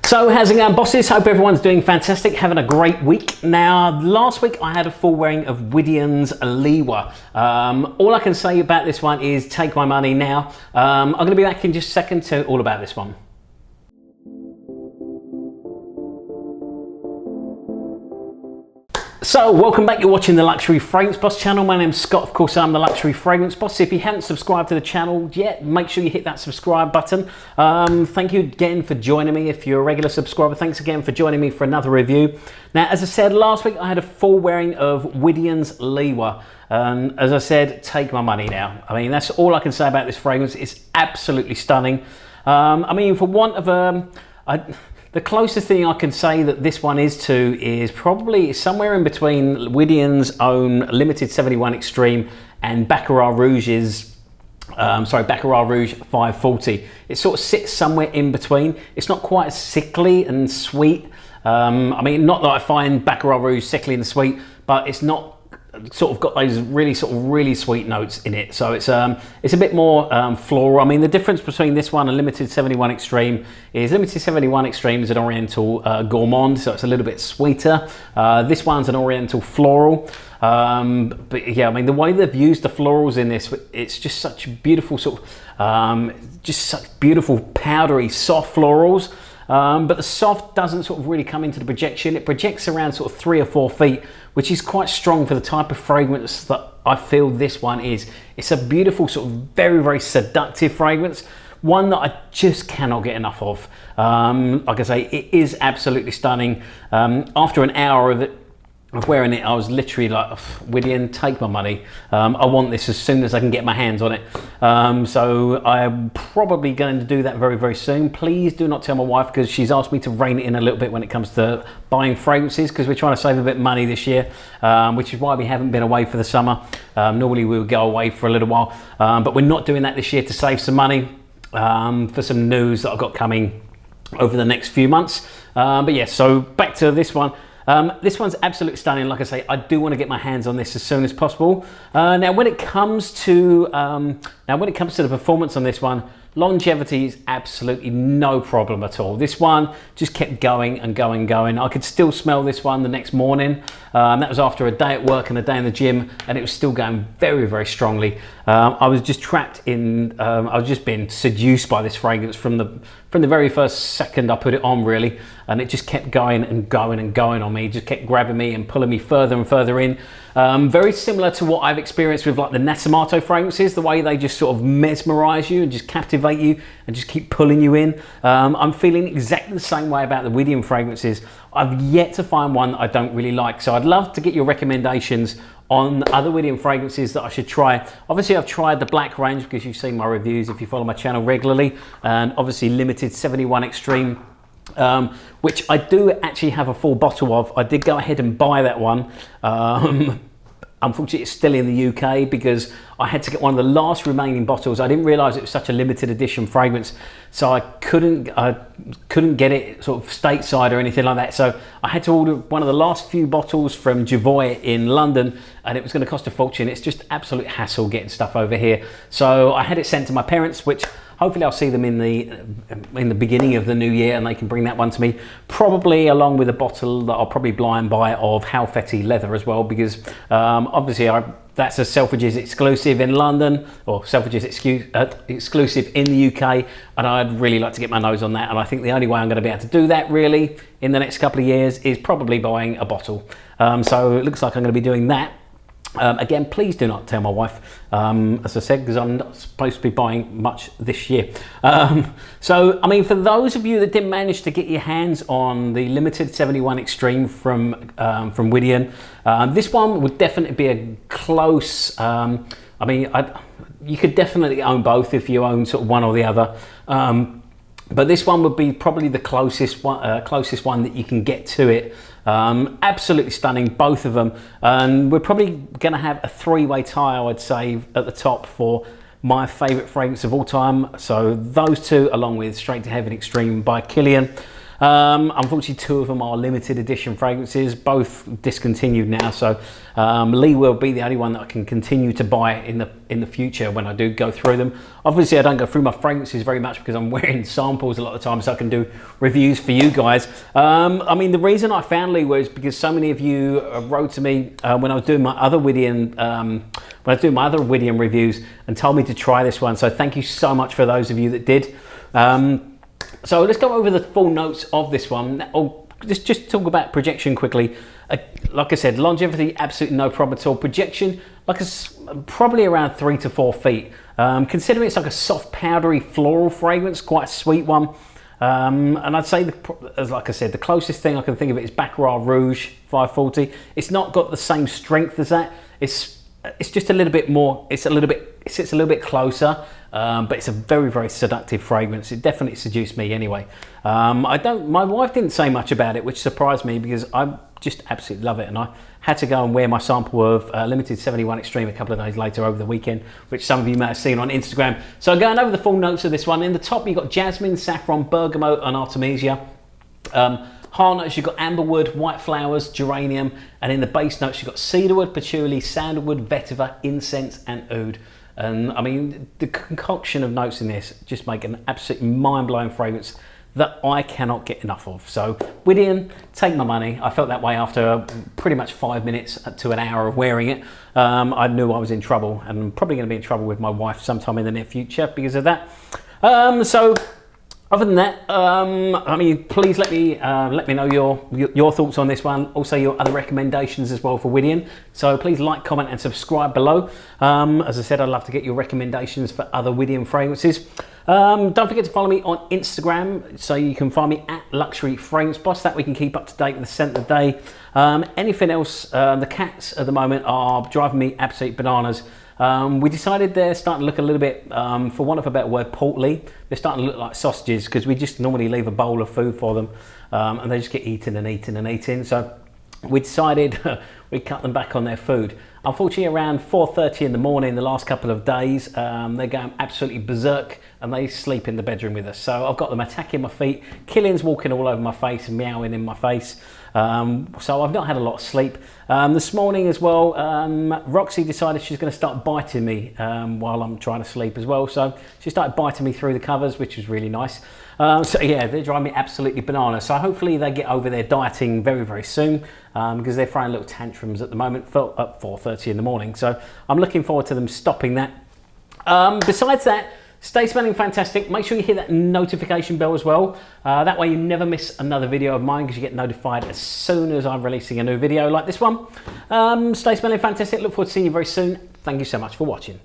So how's it going, bosses? Hope everyone's doing fantastic, having a great week. Now, last week I had a full wearing of Widian's Liwa. All I can say about this one is take my money now. I'm going to be back in just a second to all about this one. So, welcome back. You're watching the Luxury Fragrance Boss channel. My name's Scott. Of course, I'm the Luxury Fragrance Boss. If you haven't subscribed to the channel yet, make sure you hit that subscribe button. Thank you again for joining me. If you're a regular subscriber, thanks again for joining me for another review. Now, as I said, last week I had a full wearing of Widian's Liwa. As I said, take my money now. I mean, that's all I can say about this fragrance. It's absolutely stunning. I mean, for want of the closest thing I can say that this one is to is probably somewhere in between Widian's own Limited 71 Extreme and Baccarat Rouge's, Baccarat Rouge 540. It sort of sits somewhere in between. It's not quite as sickly and sweet. I mean, not that I find Baccarat Rouge sickly and sweet, but it's not sort of got those really sweet notes in it. So it's a bit more floral. I mean, the difference between this one and Limited 71 Extreme is Limited 71 Extreme is an Oriental Gourmand, so it's a little bit sweeter. This one's an Oriental Floral. But yeah, I mean, the way they've used the florals in this, it's just such beautiful sort of, just such beautiful powdery soft florals. But the soft doesn't sort of really come into the projection. It projects around sort of 3 or 4 feet, which is quite strong for the type of fragrance that I feel this one is. It's a beautiful sort of very seductive fragrance, one that I just cannot get enough of. Like I say, it is absolutely stunning. After an hour of wearing it, I was literally like, Widian, take my money. I want this as soon as I can get my hands on it. So I'm probably going to do that very soon. Please do not tell my wife, because she's asked me to rein it in a little bit when it comes to buying fragrances, because we're trying to save a bit of money this year, which is why we haven't been away for the summer. Normally we would go away for a little while, but we're not doing that this year to save some money for some news that I've got coming over the next few months. But yeah, so back to this one. This one's absolutely stunning. Like I say, I do want to get my hands on this as soon as possible. Now, when it comes to the performance on this one, longevity is absolutely no problem at all. This one just kept going and going. I could still smell this one the next morning. That was after a day at work and a day in the gym, and it was still going very strongly. I was just trapped in. I was just being seduced by this fragrance from the very first second I put it on, really, and it just kept going on me. It just kept grabbing me and pulling me further and further in. Very similar to what I've experienced with like the Nasomato fragrances, the way they just sort of mesmerize you and just captivate you and just keep pulling you in. I'm feeling exactly the same way about the Widian fragrances. I've yet to find one that I don't really like, so I'd love to get your recommendations on other Widian fragrances that I should try. Obviously, I've tried the black range, because you've seen my reviews if you follow my channel regularly, and obviously Limited 71 Extreme, which I do actually have a full bottle of. I did go ahead and buy that one. Unfortunately, it's still in the UK because I had to get one of the last remaining bottles. I didn't realise it was such a limited edition fragrance, so I couldn't get it sort of stateside or anything like that. So I had to order one of the last few bottles from Javoy in London, and it was going to cost a fortune. It's just absolute hassle getting stuff over here. So I had it sent to my parents, which hopefully I'll see them in the beginning of the new year, and they can bring that one to me, probably along with a bottle that I'll probably blind buy of Halfeti leather as well, because obviously that's a Selfridges exclusive in London, or Selfridges exclusive in the UK, and I'd really like to get my nose on that. And I think the only way I'm going to be able to do that really in the next couple of years is probably buying a bottle. So it looks like I'm going to be doing that. Again, please do not tell my wife, as I said, because I'm not supposed to be buying much this year. So, I mean, for those of you that didn't manage to get your hands on the Limited 71 Extreme from Widian, this one would definitely be a close. I mean, you could definitely own both if you own sort of one or the other. But this one would be probably the closest one that you can get to it. Absolutely stunning, both of them. And we're probably going to have a 3-way tie, I would say, at the top for my favourite fragrance of all time. So those two, along with Straight to Heaven Extreme by Kilian. Unfortunately, 2 of them are limited edition fragrances, both discontinued now. So Liwa will be the only one that I can continue to buy in the future when I do go through them. Obviously, I don't go through my fragrances very much because I'm wearing samples a lot of the time, so I can do reviews for you guys. I mean, the reason I found Liwa is because so many of you wrote to me when I was doing my other Widian reviews and told me to try this one. So thank you so much for those of you that did. So let's go over the full notes of this one. I'll just talk about projection quickly. Like I said, longevity, absolutely no problem at all. Projection, probably around 3 to 4 feet. Considering it's like a soft, powdery, floral fragrance, quite a sweet one. And I'd say, like I said, the closest thing I can think of it is Baccarat Rouge 540. It's not got the same strength as that. It's just a little bit more. It sits a little bit closer, but it's a very, very seductive fragrance. It definitely seduced me anyway. My wife didn't say much about it, which surprised me because I just absolutely love it, and I had to go and wear my sample of Limited 71 Extreme a couple of days later over the weekend, which some of you may have seen on Instagram. So going over the full notes of this one, in the top you've got Jasmine, Saffron, Bergamot and Artemisia. Heart notes, you've got Amberwood, white flowers, Geranium, and in the base notes you've got Cedarwood, Patchouli, Sandalwood, Vetiver, Incense and Oud. And I mean, the concoction of notes in this just make an absolutely mind-blowing fragrance that I cannot get enough of. So Widian, take my money. I felt that way after pretty much 5 minutes to an hour of wearing it. I knew I was in trouble, and I'm probably going to be in trouble with my wife sometime in the near future because of that. So other than that, I mean, please let me know your thoughts on this one. Also, your other recommendations as well for Widian. So please like, comment, and subscribe below. As I said, I'd love to get your recommendations for other Widian fragrances. Don't forget to follow me on Instagram, so you can find me at Luxury Fragrance Boss. That we can keep up to date with the scent of the day. Anything else? The cats at the moment are driving me absolute bananas. We decided they're starting to look a little bit, for want of a better word, portly. They're starting to look like sausages because we just normally leave a bowl of food for them, and they just get eaten and eaten and eaten. So we decided we'd cut them back on their food. Unfortunately, around 4:30 in the morning, the last couple of days, they're going absolutely berserk and they sleep in the bedroom with us. So I've got them attacking my feet, Killian's walking all over my face and meowing in my face. So I've not had a lot of sleep. This morning as well, Roxy decided she's going to start biting me while I'm trying to sleep as well. So she started biting me through the covers, which was really nice. So yeah, they're driving me absolutely bananas. So hopefully they get over their dieting very, very soon, because they're throwing little tantrums at the moment at 4:30 in the morning. So I'm looking forward to them stopping that. Besides that, stay smelling fantastic. Make sure you hit that notification bell as well. That way you never miss another video of mine because you get notified as soon as I'm releasing a new video like this one. Stay smelling fantastic. Look forward to seeing you very soon. Thank you so much for watching.